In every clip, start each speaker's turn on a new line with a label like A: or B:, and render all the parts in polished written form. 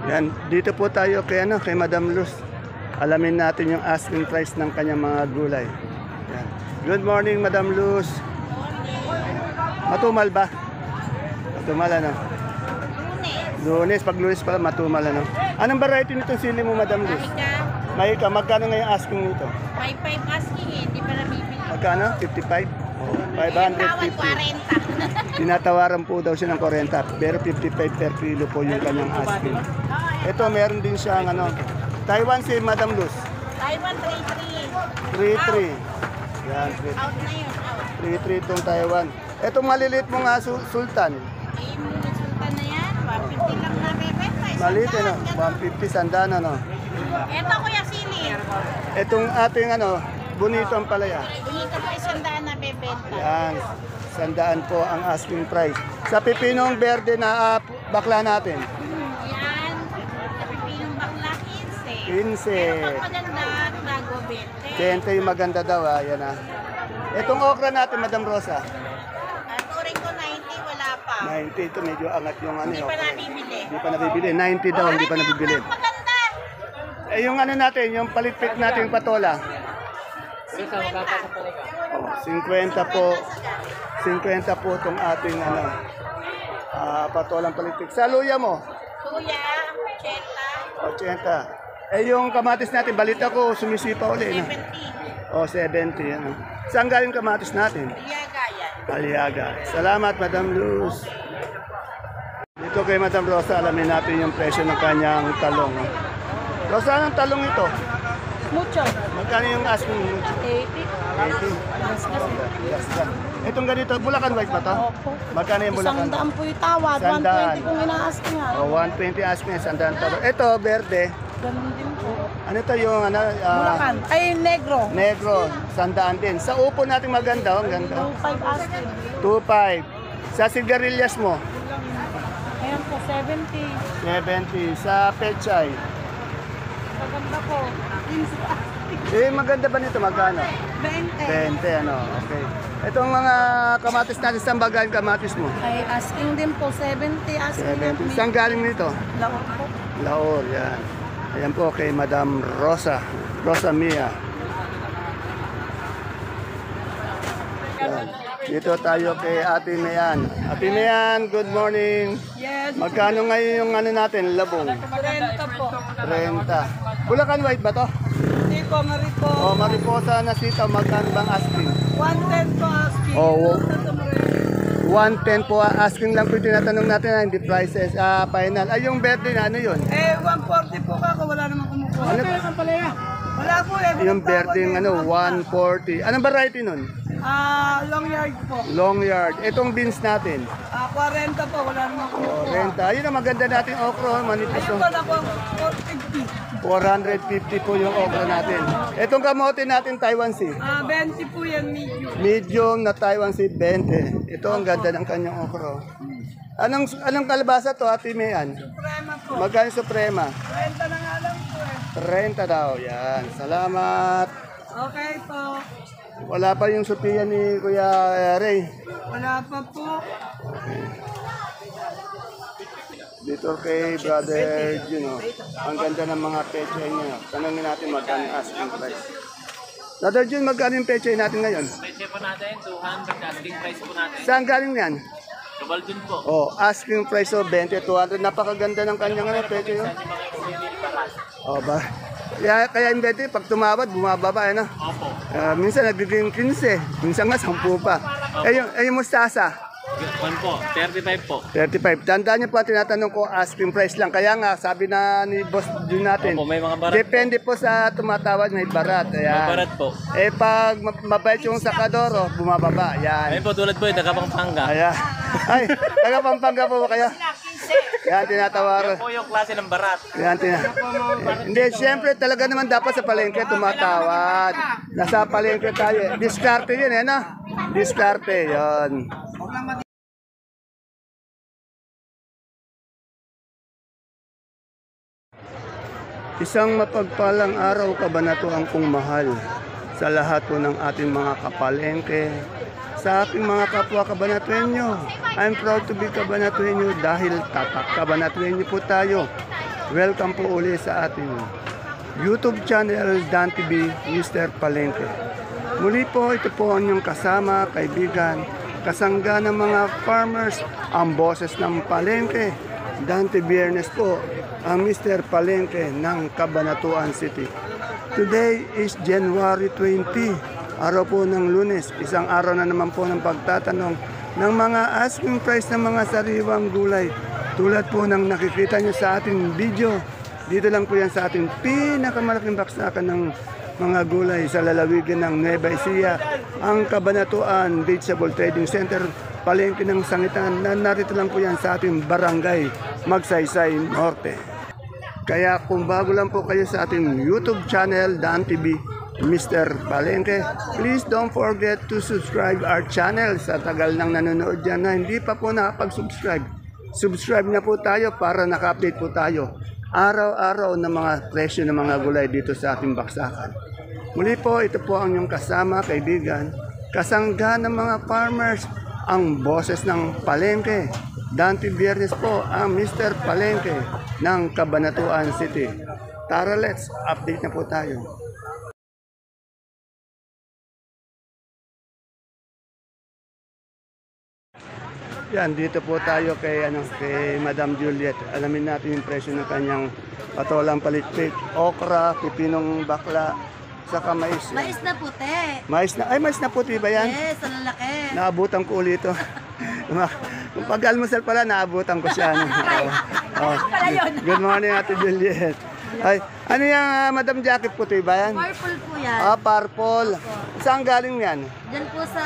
A: Yan, dito po tayo kay, kay Madam Luz. Alamin natin yung asking price ng kanyang mga gulay. Yan. Good morning, Madam Luz. Matumal ba? Matumal ano? Lunes, pag Lunes pala matumal ano? Anong variety nitong sili mo, Madam Luz? Mahika, magkano ngayon asking nito?
B: 5.5 asking eh, hindi pa nabibili.
A: Magkano? 55? Oh, 550. Tinatawaran po daw siya ng 40, pero 55 per kilo po yung kanyang asking. Ito, meron din siyang Taiwan si Madam Luz.
B: Taiwan 3.3.
A: 3-3. Yan,
B: Out na yun, out.
A: 3-3 itong Taiwan. Itong maliliit mo nga, Sultan.
B: Ay, yung sultan na yan, 150 lang na bebenta.
A: Maliit, 150, sandaan,
B: Eto kuya sili.
A: Itong ating, bonito ang palaya.
B: Bonito po isandaan na bebenta.
A: Yan, sandaan po ang asking price. Sa pipinong berde na bakla natin.
B: Yan, napipinong bakla 15.
A: 15.
B: Pero pag maganda, bago 20.
A: 20 yung maganda daw, yan ah. Itong okra natin, Madam Rosa.
B: Turing ko 90, wala pa.
A: 90, ito medyo angat yung
B: Hindi pa
A: okra.
B: nabibili.
A: Hindi pa nabibili. 90 daw, hindi pa nabibili.
B: Maganda.
A: Eh, yung natin, yung palitpik natin patola.
B: 50.
A: Oh, 50 po. 50 po itong ating patolang palitpik. Sa luya mo?
B: Kuya, 80.
A: 80. Eh, yung kamatis natin, balita ko, sumisipa uli.
B: 70.
A: Oh, 70. Saan galing kamatis natin?
B: Iyaga yan.
A: Aliaga. Salamat, Madam Luz. Dito kay Madam Rosa, alamin natin yung presyo ng kanyang talong. Rosa, anong talong ito?
B: Mucho.
A: Magkano yung asking mucho?
B: 80.
A: 80. Itong ganito, Bulacan White ba to?
B: Opo.
A: Magkano yung Bulacan?
B: 100 po yung tawad.
A: 100.
B: 120 kung ina-asking nga.
A: O, 120 asking, 100 talong. Ito, verde.
B: Ganun din po.
A: Ano to yung,
B: Bulacan. Ay, negro.
A: negro, 100 din. Sa upo natin maganda, ang ganda.
B: 2.5 asking.
A: 2.5. Sa sigarilyas mo,
B: Ayan po, 70.
A: 70. Sa pechay.
B: Maganda po. 15 asking.
A: Eh, maganda ba nito? Magkano?
B: 20.
A: 20, okay. Itong mga kamatis natin, saan ba galing kamatis mo?
B: Ay, asking din po, 70 asking.
A: 70. Saan galing nito?
B: Laon po.
A: Laor, yan. Ayan po kay Madam Rosa. Rosa Mia. Yan. Dito tayo kay Ate Mayan. Ate Mayan, good morning.
B: Yes.
A: Magkano ngayon yung natin, labong?
B: 30 po.
A: 30. Bulacan White ba to?
B: Hindi po, Maripo.
A: O, mariposa na sitaw, magkano bang asking?
B: 110 po asking.
A: Oo. 110 po, asking lang po yung tinatanong natin, hindi prices, final. Ay, yung verde na, ano yun?
B: 140 po kako, wala namang kumukuha.
A: Ano?
B: Wala po eh.
A: Yung verde, 140. Anong variety nun?
B: Long yard po.
A: Long yard. Itong beans natin.
B: 40 po, wala namang
A: O,
B: kumukuha.
A: renta. Ayun ang maganda natin okra, manipis.
B: Ayun po na po, 450.
A: 450 po yung okra natin. Itong kamote natin, Taiwan Sea.
B: 20 po yan, medium.
A: Medium na Taiwan Sea, 20. Ito ang ganda ng kanyang okra. Anong kalabasa to, Ate Mayan?
B: Suprema po.
A: Magkano suprema?
B: 30 na nga lang po eh.
A: 30 daw. Yan. Salamat.
B: Okay po.
A: Wala pa yung Sophia ni Kuya Ray.
B: Wala pa po.
A: Dito kay Brother Juno. Ang ganda ng mga pechay niya. Tanungin natin magkano yung asking price. Brother Jun, magkano yung pechay natin ngayon?
C: Pwede po natin, 200 asking price po natin.
A: Saan galing yan?
C: Kabal dun po.
A: Oh, asking price of 20, 200. Napakaganda ng kanyang pechay. Oh, ba? Kaya yung 20, pag tumawad, bumababa, ano?
C: Opo.
A: Minsan nagiging 15, minsan nga 10 pa. Yung mustasa,
C: 1 po, 35 po.
A: 35. Tandaan niyo po, tinatanong ko, asking price lang. Kaya nga, sabi na ni boss din natin,
C: Opo, may mga barat
A: depende po sa tumatawad, may barat. Ayan.
C: Mabarat po.
A: Eh, pag mabait yung sakadoro, bumababa. Yan.
C: Ayun po, tulad po, Tagapampanga.
A: Ayan. Ay, taga Pampanga po ba kayo? Yan, tinatawaran.
C: Yan po yung klase ng barat.
A: Yan, hindi, siyempre talaga naman dapat sa palengke tumatawad. Nasa palengke tayo. Diskarte yun, eh, no? Diskarte, yun. Isang mapagpalang araw, kabanatuan kong mahal sa lahat po ng ating mga kapalengke, sa ating mga kapwa kabanatuenyo. I'm proud to be kabanatuenyo dahil tatak kabanatuenyo po tayo. Welcome po uli sa ating YouTube channel Dan TV Mr. Palengke. Muli po, ito po ang inyong kasama, kaibigan, kasangga ng mga farmers, ang boses ng Palengke. Dante Biernes po, ang Mr. Palengke ng Cabanatuan City. Today is January 20, araw po ng Lunes. Isang araw na naman po ng pagtatanong ng mga asking price ng mga sariwang gulay. Tulad po ng nakikita nyo sa ating video, dito lang po yan sa ating pinakamalaking baksakan ng mga gulay sa lalawigan ng Nueva Ecija, ang Cabanatuan Vegetable Trading Center, Palengke ng Sangitan, na narito lang po yan sa ating barangay Magsaysay Norte. Kaya kung bago lang po kayo sa ating YouTube channel, Dan TV Mr. Palengke, please don't forget to subscribe our channel. Sa tagal nang nanonood dyan na hindi pa po nakapag-subscribe, subscribe na po tayo para naka-update po tayo araw-araw ng mga presyo ng mga gulay dito sa ating baksakan. Muli po, ito po ang inyong kasama, kaibigan, kasangga ng mga farmers, ang boses ng Palengke. Dante Biernes po, ang Mr. Palengke ng Cabanatuan City. Tara, let's update na po tayo. Yan, dito po tayo kay Madam Juliet. Alamin natin yung presyo ng kanyang patolang palitpit, okra, pipinong bakla, saka mais.
B: Mais na puti.
A: Mais na puti ba yan?
B: Yes, ang lalaki.
A: Naabutan ko ulit ito. Kung pag-almusal pala, naabutan ko siya. Good morning, Ate Juliet. Ay, ano yung Madam Jacket puti ba yan?
B: Purple po yan.
A: Purple. Saan galing yan?
B: Diyan po sa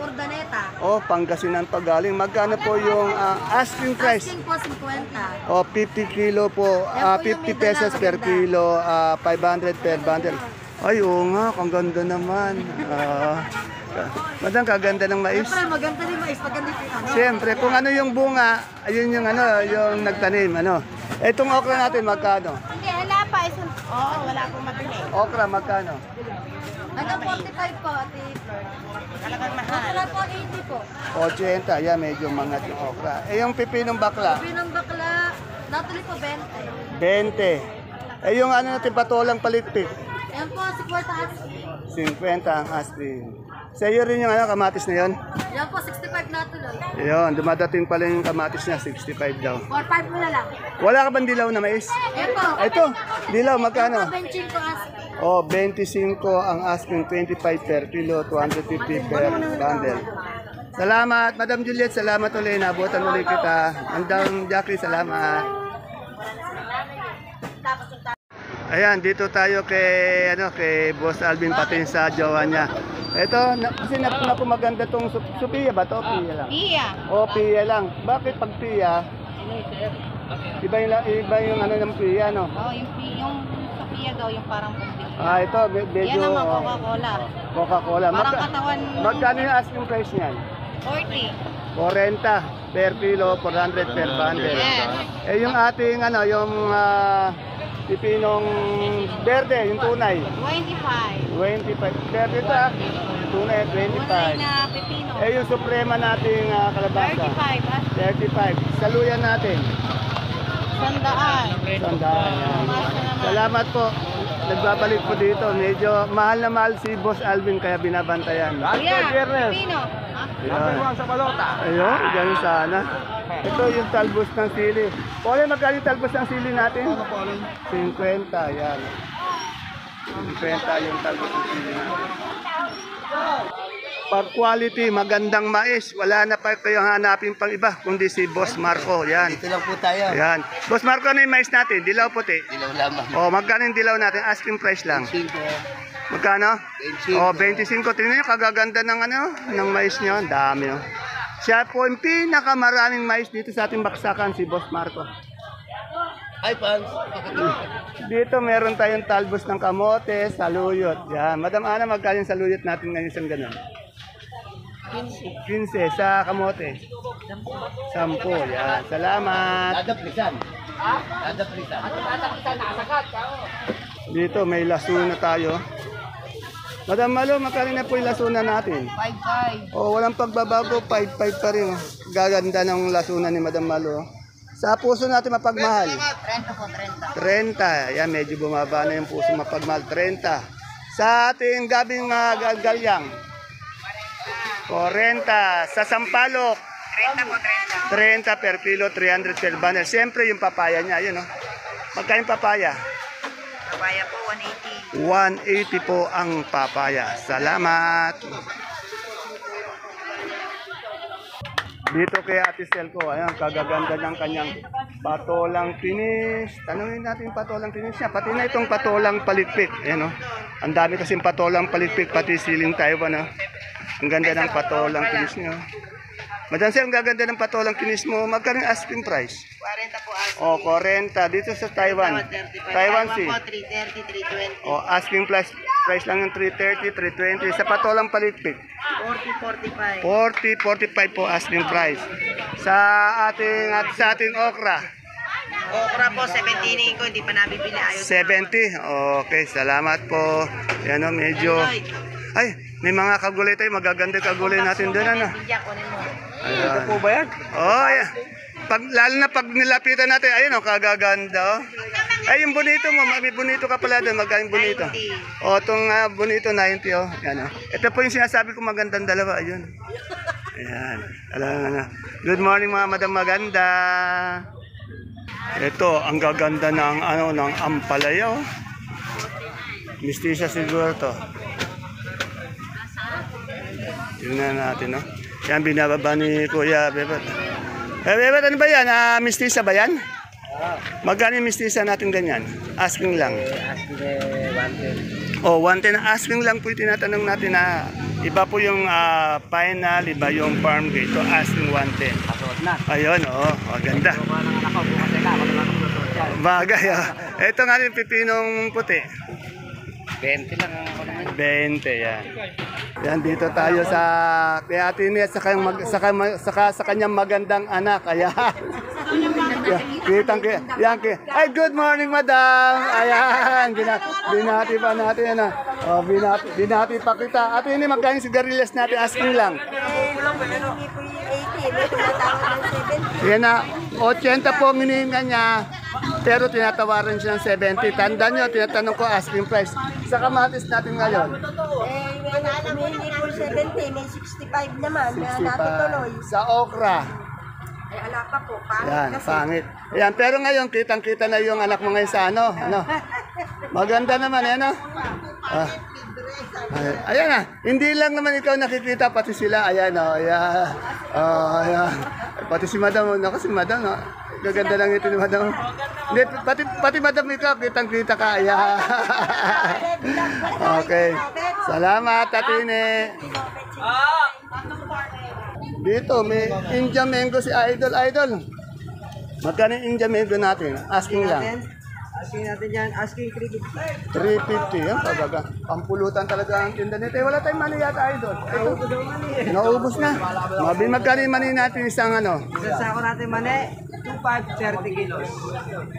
B: Urdaneta.
A: Pangasinan pa galing. Magkano po yung asking price?
B: Asking po 50.
A: 50 kilo po,
B: Yan po yung
A: 50 pesos
B: middle na
A: per
B: maganda.
A: kilo, 500 per bundle. Ay, oo nga, ang ganda naman. Madam, kaganda ng mais.
B: Siyempre, maganda rin mais. Maganda rin ano.
A: Siyempre, kung ano yung bunga, ayun yung yung nagtanim, Etong okra natin, magkano?
B: Hindi, wala pa. Oo, wala akong mabili.
A: Okra, magkano?
B: Hanggang 45 po, Ate Flor. Talagang mahal. Okra po, 80 po.
A: 80, yan, medyo mangat yung okra. Yung pipinong bakla?
B: Pinang bakla, natuloy po 20.
A: 20. Yung natin, patolang palitpit?
B: Yan po, 50 asking.
A: 50 ang asking. Sa iyo rin yung kamatis na yon?
B: Yan po, 65 natuloy.
A: Ayun, dumadating pala yung kamatis niya, 65 daw.
B: 45 mo na lang.
A: Wala ka bang dilaw na mais?
B: Yan po.
A: Ito, dilaw, magkano?
B: Benching ko asking.
A: 25 ang asking, 25 per kilo, 250 per bundle. Salamat, Madam Juliet, salamat ulit. Nabutan ulit kita. Andang Jackie, salamat. Ayan, dito tayo kay Boss Alvin pati sa jowa niya. Ito, kasi maganda tong Sophia ba to? Pia lang.
B: Pia.
A: Pia lang. Bakit pag Pia? Iba yung ng Pia, no?
B: Yung sa Pia daw, yung parang puti.
A: Ito, medyo...
B: Yan naman, Coca-Cola.
A: Coca-Cola.
B: Parang katawan...
A: Magkano yung asking price niyan?
B: 40.
A: 40 per kilo, 400 per bundle.
B: Yes.
A: Yung ating yung pipinong verde, yung tunay.
B: 25.
A: 25. Verde ito tunay 25.
B: Tunay na pepino.
A: Yung suprema nating kalabasa.
B: 35.
A: 35. Saluyan natin.
B: Sandaan.
A: Sandaan. Salamat po. Nagbabalik po dito. Medyo mahal na mahal si Boss Alvin kaya binabantayan.
B: Kuya, pepino.
A: Ayun, ganun sana. Ito yung talbos ng sili. Pole, magkano yung talbos ng sili natin? 50, yan. 50 yung talbos ng sili natin. Pag quality, magandang mais. Wala na pa kayo hanapin pang iba, kundi si Boss Marco. Yan.
D: Dito lang po tayo.
A: Yan. Boss Marco, ano yung mais natin? Dilaw puti.
D: Dilaw lamang.
A: Magkano yung dilaw natin? Asking price lang.
D: 5.
A: Magkano?
D: 25.
A: 25. Tingnan nyo, kagaganda ng mais nyo. Ang dami, oh. Siya po yung pinakamaraming mais dito sa ating baksakan, si Boss Marco.
D: Hi, fans.
A: Dito meron tayong talbos ng kamote, saluyot. Yan. Madam Ana, magkano yung saluyot natin ngayon isang ganun? 15 sa kamote. 10. Yan. Salamat.
D: Dadaplisan. Dadaplisan.
A: Dito may lasuna tayo. Madam Malo, magkano na po yung lasuna natin?
B: 5-5.
A: Walang pagbabago, 5-5 pa rin. Gaganda ng lasuna ni Madam Malo. Sa puso natin mapagmahal.
B: 30 po, 30.
A: 30. Yan, medyo bumaba na yung puso mapagmahal. 30. Sa ating gabing galyang. 40. Sa sampalok.
B: 30 po, 30.
A: 30 per kilo, 300 per bundle. Siyempre yung papaya niya, yun oh. Magkano yung papaya?
B: Papaya po, 180.
A: 180 po ang papaya. Salamat. Dito kay Ate Selco, ayan, kagaganda ng kanyang patolang tinis. Tanungin natin yung patolang tinis niya. Pati na itong patolang palitpik. Ayan, oh. Ang dami kasing patolang palitpik, pati siling Taiwan. Oh. Ang ganda ng patolang tinis niya. Madam Sir, ang gaganda ng patolang tinis mo. Magkano yung asking price?
B: 40 po, asking.
A: O, 40. Dito sa Taiwan. Taiwan Sea.
B: po, 330, 320.
A: O, asking price lang yung 330, 320. Sa patolang palitpik.
B: 40, 45.
A: 40, 45 po asking price. Sa ating okra.
B: Okra po, 17 ko, hindi pa nabibili. Ayos
A: 70. Okay, salamat po. Yan o, medyo... Ay, may mga kagulay tayo. Magaganda kagulay natin doon. Ano? Ito po ba yan? Oh, yeah. Lalo na pag nilapitan natin, ayun o, kagaganda o. Ay, yung bonito mo, may bonito ka pala doon. Magkain bonito.
B: 90.
A: O, itong bonito, 90 o. Yan o. Ito po yung sinasabi ko magandang dalawa. Ayun. Ayan. Alam na. Good morning mga madam maganda. Ito, ang gaganda ng, ng ampalaya o. Mistisa siguro to. Tingnan natin, no? Yan, binababa ni Kuya Bebet. Bebet, ano ba yan? Mistisa ba yan? Magkano yung mistisa natin ganyan? Asking lang. Oh, 110. Asking lang po yung tinatanong natin na iba po yung final, iba yung farm gate. So, asking 110. Ayun, oh, ganda. Bagay, oh. Ito nga yung pipinong puti.
D: 20 lang ako naman.
A: 20, yan. Yan, dito tayo sa kay Ate Ines sa kanyang magandang anak. Ayan. Kitang yan. Ay, good morning, madam. Ayan. Binati pa natin. Ano. Oh, binati pa kita. Ate Ines, magkano yung sigarilyas natin? Asking lang. Yan na. 80 po ang hinihinga niya. Pero tinatawaran siya ng 70. Tandaan nyo, tinatanong ko asking price. Sa kamatis natin ngayon.
B: Hindi po 70, may 65 naman. May natutuloy.
A: 65. Sa okra.
B: Ay, ala pa po. Pangit
A: Yan,
B: kasi.
A: pangit. Ayan, pero ngayon, kitang-kita na yung anak mo ngayon sa ano. Maganda naman, ano? Ayan na. Hindi lang naman ikaw nakikita, pati sila. Ayan, oh, ayan. Oh, ayan. Pati si madam, naku si madam, no? Gaganda lang ito ni madam. Hindi, pati madam ikaw, kitang-kita ka. Ayan. Okay. Salamat, Tatine. Dito, may Indian mango si Idol. Magkano yung Indian mango natin? Asking lang.
B: Asking natin yan. Asking 350.
A: 350. Yan, pabaga. Pampulutan talaga ang tinda nito. Eh, wala tayong mani yata, Idol. Ito, naubos na. Magkano yung mani natin isang ano?
B: Isang sako natin mani, 2.5, 30 kilos.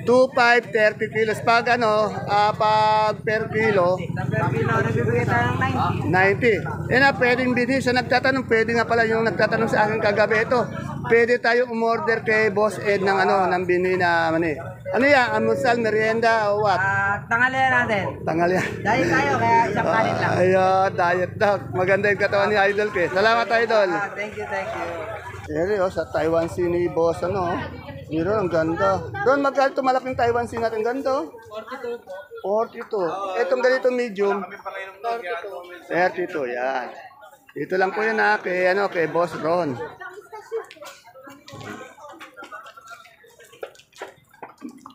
A: 2.5, 30 kilos. Pag ano, pag per kilo,
B: Per kilo, nabibigay tayo ng 90.
A: 90. Eh na, pwedeng bini. Sa nagtatanong, pwede nga pala yung nagtatanong sa akin kagabi. Ito, pwede tayo umorder kay Boss Ed ng ano, ng bini na mani. Ano yan? Amusal, merienda, o what?
B: Tanghalian natin.
A: Tangal yan.
B: Dahil tayo, kaya isang kanin lang.
A: Ayun, diet dog. Maganda yung katawan ni Idol K. Salamat, Idol.
B: Thank you, thank you.
A: Ere, sa Taiwan Sea ni Boss, ano, Miro, ang ganda. Doon, magkano ito malaking Taiwan Sea natin? Ganda, 42. 42. Itong ganito medium. 32, yan. Dito lang po yun kay Boss Ron.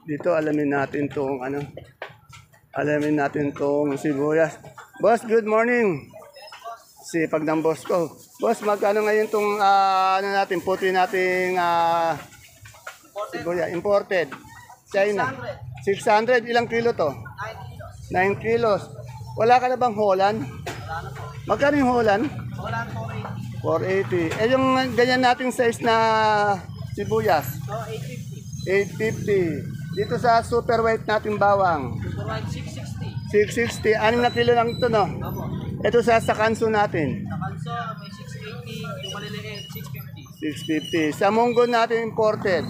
A: Dito alamin natin tong sibuyas. Boss, good morning. Sipag ng boss ko. Boss, magkano ngayon tong puti nating sibuyas imported? China. 600. Ilang kilo to? 9 kilos. Wala ka na bang Holland? Magkano yung Holland? 480. Eh yung ganyan nating size na sibuyas? 850. Dito sa super white nating bawang.
B: Super white, 660.
A: 660. 6 na kilo lang ito, no? Ito sa kanso natin.
B: Sa kanso, may 680. Yung maliliit, 650.
A: 650. Sa munggo natin imported.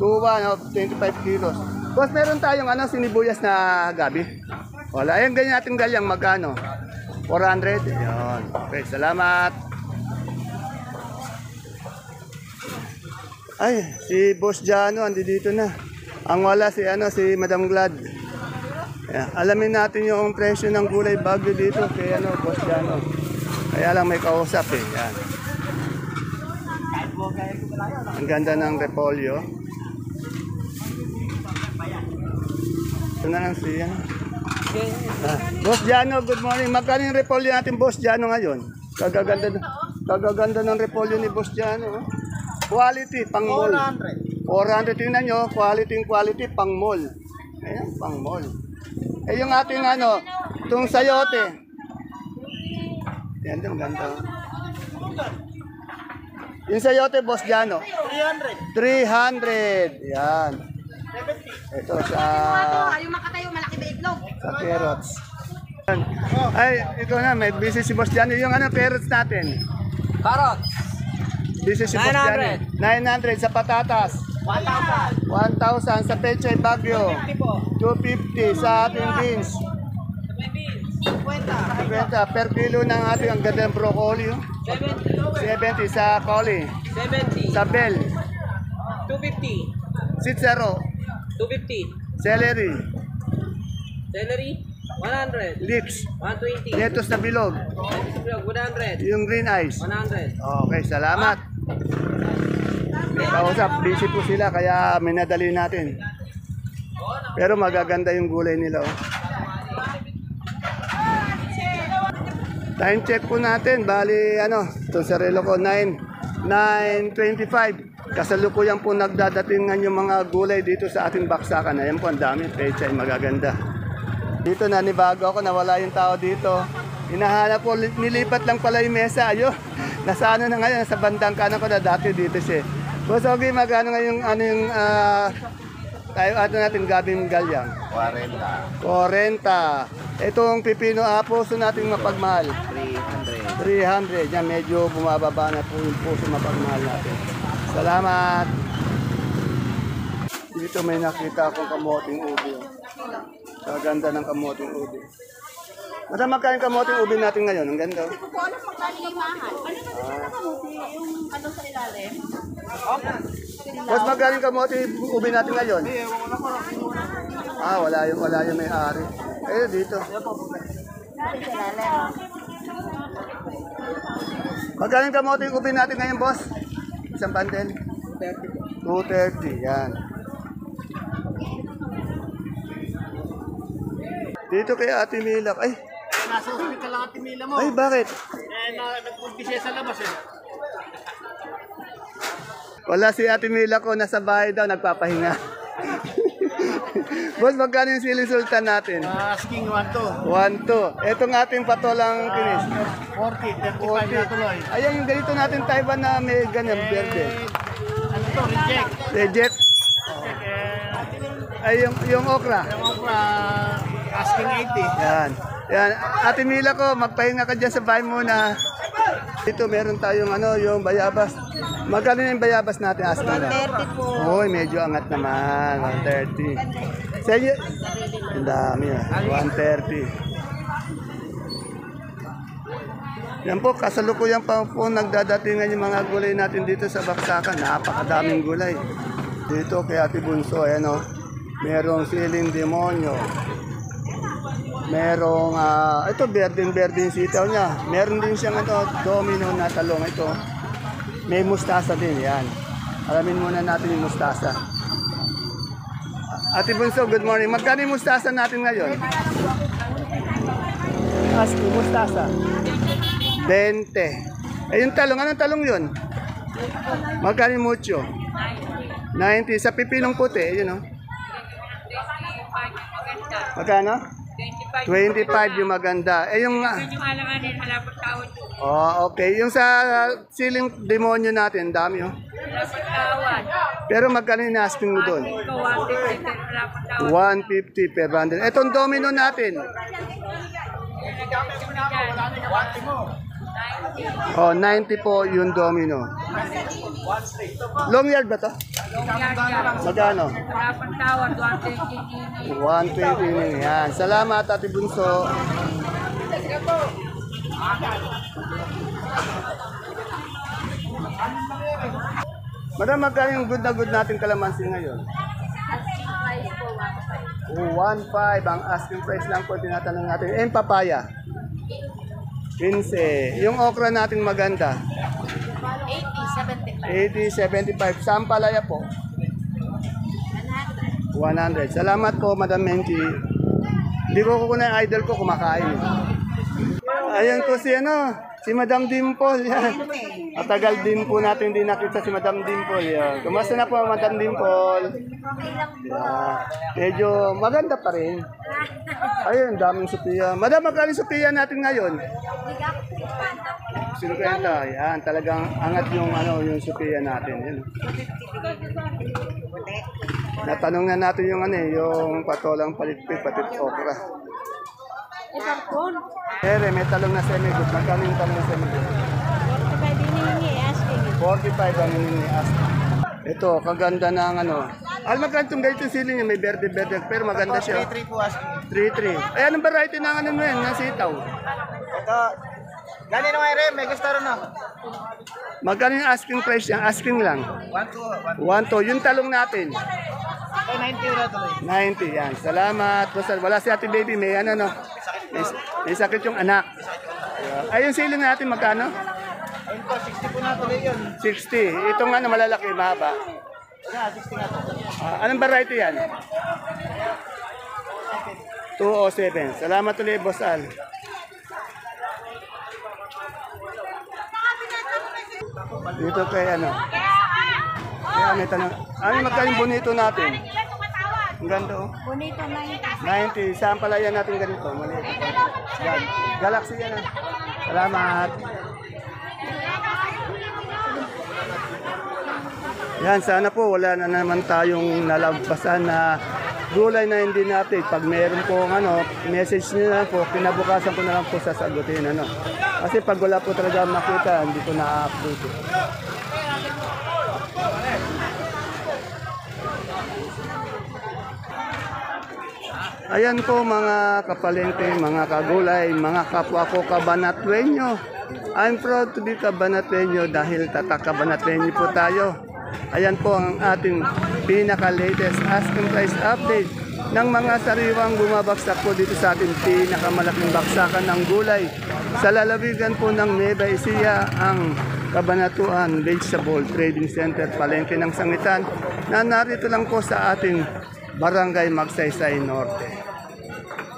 A: 2-1 of 25 kilos. Boss, meron tayong sinibuyas na gabi. Wala. Ayan, ganyan natin galyang. Magkano? 400. Yun. Okay, salamat. Ay, si Boss Jano, andi dito na. Ang wala si Madam Glad. Ayan, alamin natin yung presyo ng gulay bagyo dito kay Boss Jano. Kaya lang may kausap eh. Yan. Ang ganda ng repolyo. Ito na lang si Boss Jano, good morning. Magkano yung repolyo natin, Boss Jano, ngayon? Kagaganda ng repolyo ni Boss Jano. Quality, pang mall. 400. Tingnan nyo, quality, pang mall. Ayan, pang mall. Eh, yung ating itong sayote. Yan, ang ganda. Yung sayote, Boss Jano. 300. Yan. Ito sa...
B: Yung makatayo, malaki ba itlog?
A: Sa carrots. Ay, ito na, may business si Boss Jano. Yung carrots natin.
C: Carrots.
A: Business si Boss Jano. 900 sa patatas. 1,000 sa pechay bagyo. 250 sa ating beans. 50 per kilo ng ating ang ganda ng broccoli. 70 sa coli.
E: 70,
A: Sa bell.
E: 250,
A: Sitsero.
E: 250,
A: Celery.
E: celery, 100,
A: Lips.
E: 120,
A: Lettuce na bilog.
E: 100,
A: Yung green eyes.
E: 100.
A: Okay, salamat. Kausap, busy po sila kaya minadali natin. Pero magaganda yung gulay nila. Oh. Time check po natin. Bali, itong sarilo ko, 9:25. Kasalukuyan po nagdadatingan yung mga gulay dito sa ating baksakan. Ayan po, ang dami. Pechay, magaganda. Dito nanibago ako, nawala yung tao dito. Hinahanap po, nilipat lang pala yung mesa. Ayun, nasa na ngayon, sa bandang kanan ko na dati dito siya. Boss Ogie, magkano ngayon, tayo natin gabing galyang? 40. Itong pipino puso natin mapagmahal. 300. Yan, medyo bumababa na po yung puso mapagmahal natin. Salamat. Dito may nakita akong kamoting ubi. Kaganda ng kamoting ubi. Madam, magkano yung kamoting ubi natin ngayon? Ang ganda.
B: Kung ano magkano yung mahal? Yung sa ilalim?
A: Mas magkano yung kamoting ubi natin ngayon? Wala yung may-ari. Dito.
B: Sa ilalim.
A: Magkano yung kamoting ubi natin ngayon, boss? Isang bundle? 230. Yan. Dito kay Ate Mila. Ay,
D: Nasa hospital lang Ate Mila mo.
A: ay bakit?
D: Nagpunti siya sa labas eh.
A: Wala si Ate Mila ko, nasa bahay daw, nagpapahinga. Boss, magkano yung siling sultan natin?
D: Asking 1-2.
A: 1-2. Etong ating patolang kinis.
D: 40, 35 na tuloy.
A: Ayan yung ganito natin Taiwan na may ganyan, verde.
D: Ano to? Reject.
A: Reject. Ay, yung okra.
D: Yung asking 80.
A: Yan. Yan. Ate Mila ko, magpahinga ka dyan sa bahay muna. Dito meron tayong yung bayabas. Magkano yung bayabas natin, asking lang?
B: 130 po.
A: Uy, medyo angat naman. 130. Sa inyo, ang dami 130. Yan po, kasalukuyan pa po nagdadatingan yung mga gulay natin dito sa Baksakan. Napakadaming gulay. Dito kay Ate Bunso, merong siling demonyo. Merong, ito, berdeng-berdeng sitaw niya. Meron din siyang domino na talong. Ito, may mustasa din, yan. Alamin muna natin yung mustasa. Ate Bunso, good morning. Magkano yung mustasa natin ngayon? Aski, mustasa. 20. Yung talong, anong talong yun? Magkano yung mucho? 90. Sa pipinong puti, yun Magkano? 25 yung maganda. Yung okay. Yung sa siling demonyo natin, dami Pero magkano yung asking mo doon? 150 per bundle. Etong domino natin. Oh, 90 po yung domino. Long yard ba to? Magkano? 120. Yan. Salamat, Ate Bunso. Madam, magkano yung good na good natin kalamansi ngayon? Oh, 1.5 ang asking price lang po tinatanong natin. Eh, yung papaya? 15. Yung okra natin maganda? 80, 75. Sampalaya po? 100. Salamat po, Madam Menchi. Hindi ko kukunin yung idol ko, kumakain. Ayan po si si Madam Dimple. Yan. Matagal din po natin din nakita si Madam Dimple. Yan. Kumusta na po, Madam Dimple? Yan. Medyo maganda pa rin. Ayun, daming Sophia. Madam, magkano yung Sophia natin ngayon? 50. Yan, talagang angat yung yung Sophia natin. Yan. Natanong na natin yung yung patolang palitpit, pati okra. May talong na semi-good. Magkano yung talong na semi-good? 45 ang hinihingi-asking. Ito, kaganda ng magkano itong ganito sili niya, may berde-berde, pero maganda siya.
D: 3-3 po asking.
A: 3-3. Ay, anong variety ng mo yan, ng sitaw?
D: Ito, ganin mo rin, may gusto rin
A: Magkano yung asking price niya? Asking lang.
D: 1-2.
A: 1-2. Yung talong natin.
D: Ito, 90 euro tuloy.
A: 90, yan. Salamat. Basta wala si Ate Baby, may may sakit yung anak. Ay, yung sili natin, magkano?
D: Ayun po, 60 po na tuloy yun.
A: 60. Itong malalaki, mahaba.
D: Wala, 60 na tuloy.
A: Anong variety yan? 207. Salamat ulit, Boss Al. Dito kay Kaya may tanong. Ano magkano yung bonito natin? Ang ganda
B: Bonito 90.
A: 90. Saan pala yan natin ganito? Maliit. Yan. Galaxy yan. Salamat. Yan, sana po wala na naman tayong nalampasan na gulay na hindi na-update. Pag meron po message nyo na po, kinabukasan ko na lang po sasagutin. Kasi pag wala po talaga makita, hindi ko na-update. Ayan po mga kapalengke, mga kagulay, mga kapwa ko Cabanatueño. I'm proud to be Cabanatueño dahil tatak Cabanatueño po tayo. Ayan po ang ating pinaka-latest asking price update ng mga sariwang bumabagsak po dito sa ating pinakamalaking baksakan ng gulay. Sa lalawigan po ng Nueva Ecija, ang Cabanatuan Vegetable Trading Center, Palengke ng Sangitan, na narito lang po sa ating Barangay Magsaysay Norte.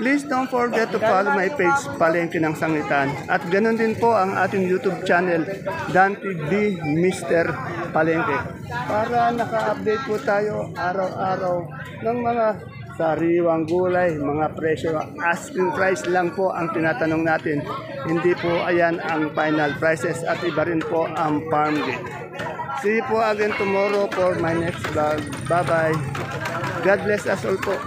A: Please don't forget to follow my page, Palengke ng Sangitan. At ganoon din po ang ating YouTube channel, Dan TV Mr. Palengke. Para naka-update po tayo araw-araw ng mga sariwang gulay, mga presyo. Asking price lang po ang tinatanong natin. Hindi po ayan ang final prices at iba rin po ang farm gate. See you po again tomorrow for my next vlog. Bye-bye. God bless us all po.